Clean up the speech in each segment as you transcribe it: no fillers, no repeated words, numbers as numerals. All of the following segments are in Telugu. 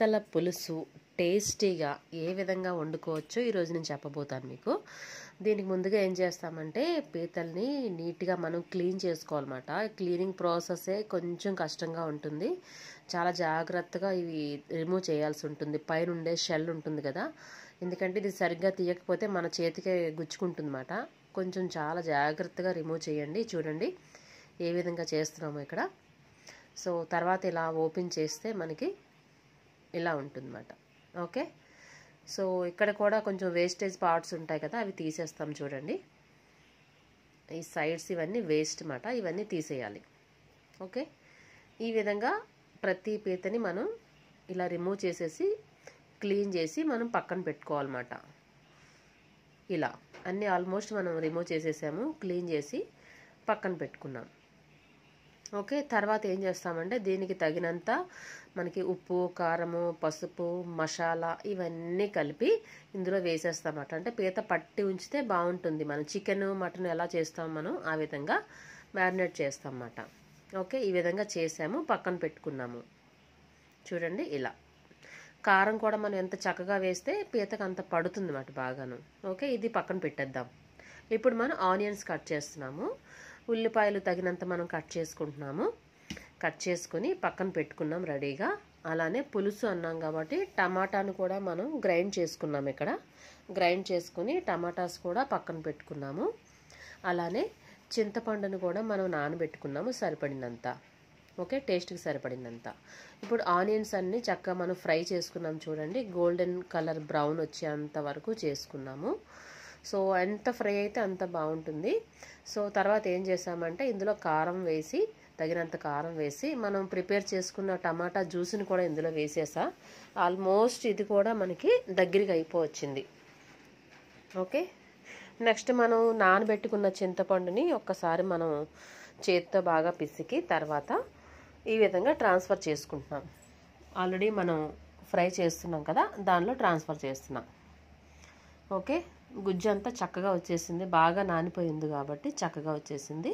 పీతల పులుసు టేస్టీగా ఏ విధంగా వండుకోవచ్చో ఈరోజు నేను చెప్పబోతాను మీకు. దీనికి ముందుగా ఏం చేస్తామంటే పీతల్ని నీట్గా మనం క్లీన్ చేసుకోవాలన్నమాట. క్లీనింగ్ ప్రాసెసే కొంచెం కష్టంగా ఉంటుంది. చాలా జాగ్రత్తగా ఇవి రిమూవ్ చేయాల్సి ఉంటుంది. పైన ఉండే షెల్ ఉంటుంది కదా, ఎందుకంటే ఇది సరిగ్గా తీయకపోతే మన చేతికే గుచ్చుకుంటుంది అన్నమాట. కొంచెం చాలా జాగ్రత్తగా రిమూవ్ చేయండి. చూడండి ఏ విధంగా చేస్తున్నామో ఇక్కడ. సో తర్వాత ఇలా ఓపెన్ చేస్తే మనకి ఇలా ఉంటుందన్నమాట. ఓకే, సో ఇక్కడ కూడా కొంచెం వేస్టేజ్ పార్ట్స్ ఉంటాయి కదా, అవి తీసేస్తాం. చూడండి ఈ సైడ్స్ ఇవన్నీ వేస్ట్ అన్నమాట, ఇవన్నీ తీసేయాలి. ఓకే, ఈ విధంగా ప్రతి పీతని మనం ఇలా రిమూవ్ చేసేసి క్లీన్ చేసి మనం పక్కన పెట్టుకోవాలన్నమాట. ఇలా అన్నీ ఆల్మోస్ట్ మనం రిమూవ్ చేసేసాము, క్లీన్ చేసి పక్కన పెట్టుకున్నాం. ఓకే, తర్వాత ఏం చేస్తామంటే దీనికి తగినంత మనకి ఉప్పు, కారము, పసుపు, మసాలా ఇవన్నీ కలిపి ఇందులో వేసేస్తామన్నమాట. అంటే పీత పట్టి ఉంచితే బాగుంటుంది. మనం చికెన్, మటన్ ఎలా చేస్తాం మనం ఆ విధంగా మ్యారినేట్ చేస్తాం అన్నమాట. ఓకే, ఈ విధంగా చేసాము, పక్కన పెట్టుకున్నాము. చూడండి ఇలా కారం కూడా మనం ఎంత చక్కగా వేస్తే పీతకు అంత పడుతుంది అన్నమాట బాగాను. ఓకే, ఇది పక్కన పెట్టేద్దాం. ఇప్పుడు మనం ఆనియన్స్ కట్ చేస్తున్నాము. ఉల్లిపాయలు తగినంత మనం కట్ చేసుకుంటున్నాము. కట్ చేసుకుని పక్కన పెట్టుకున్నాం రెడీగా. అలానే పులుసు అన్నాం కాబట్టి టమాటాను కూడా మనం గ్రైండ్ చేసుకున్నాం. ఇక్కడ గ్రైండ్ చేసుకుని టమాటాస్ కూడా పక్కన పెట్టుకున్నాము. అలానే చింతపండును కూడా మనం నానబెట్టుకున్నాము సరిపడినంత. ఓకే, టేస్ట్కి సరిపడినంత. ఇప్పుడు ఆనియన్స్ అన్నీ చక్కగా మనం ఫ్రై చేసుకున్నాం. చూడండి గోల్డెన్ కలర్ బ్రౌన్ వచ్చేంత వరకు చేసుకున్నాము. సో ఎంత ఫ్రై అయితే అంత బాగుంటుంది. సో తర్వాత ఏం చేసామంటే ఇందులో కారం వేసి, తగినంత కారం వేసి మనం ప్రిపేర్ చేసుకున్న టమాటా జ్యూస్ని కూడా ఇందులో వేసేసా. ఆల్మోస్ట్ ఇది కూడా మనకి దగ్గరికి అయిపోవచ్చింది. ఓకే, నెక్స్ట్ మనం నానబెట్టుకున్న చింతపండుని ఒక్కసారి మనం చేతితో బాగా పిసికి తర్వాత ఈ విధంగా ట్రాన్స్ఫర్ చేసుకుంటున్నాం. ఆల్రెడీ మనం ఫ్రై చేస్తున్నాం కదా, దానిలో ట్రాన్స్ఫర్ చేస్తున్నాం. ఓకే, గుజ్జు అంతా చక్కగా వచ్చేసింది, బాగా నానిపోయింది కాబట్టి చక్కగా వచ్చేసింది.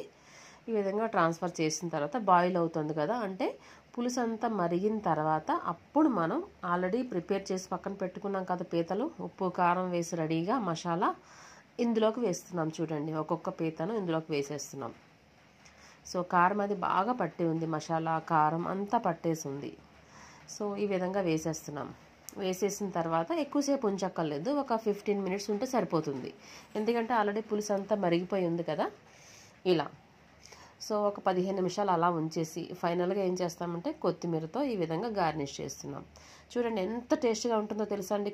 ఈ విధంగా ట్రాన్స్ఫర్ చేసిన తర్వాత బాయిల్ అవుతుంది కదా, అంటే పులుసు అంతా మరిగిన తర్వాత అప్పుడు మనం ఆల్రెడీ ప్రిపేర్ చేసి పక్కన పెట్టుకున్నాం కదా పీతలు, ఉప్పు కారం వేసి రెడీగా మసాలా ఇందులోకి వేస్తున్నాం. చూడండి ఒక్కొక్క పీతను ఇందులోకి వేసేస్తున్నాం. సో కారం అది బాగా పట్టి ఉంది, మసాలా కారం అంతా పట్టేసి ఉంది. సో ఈ విధంగా వేసేస్తున్నాం. వేసేసిన తర్వాత ఎక్కువసేపు ఉంచక్కర్లేదు, ఒక 15 మినిట్స్ ఉంటే సరిపోతుంది. ఎందుకంటే ఆల్రెడీ పులుసు అంతా మరిగిపోయి ఉంది కదా ఇలా. సో ఒక 15 నిమిషాలు అలా ఉంచేసి ఫైనల్గా ఏం చేస్తామంటే కొత్తిమీరతో ఈ విధంగా గార్నిష్ చేస్తున్నాం. చూడండి ఎంత టేస్ట్గా ఉంటుందో తెలుసా అండి.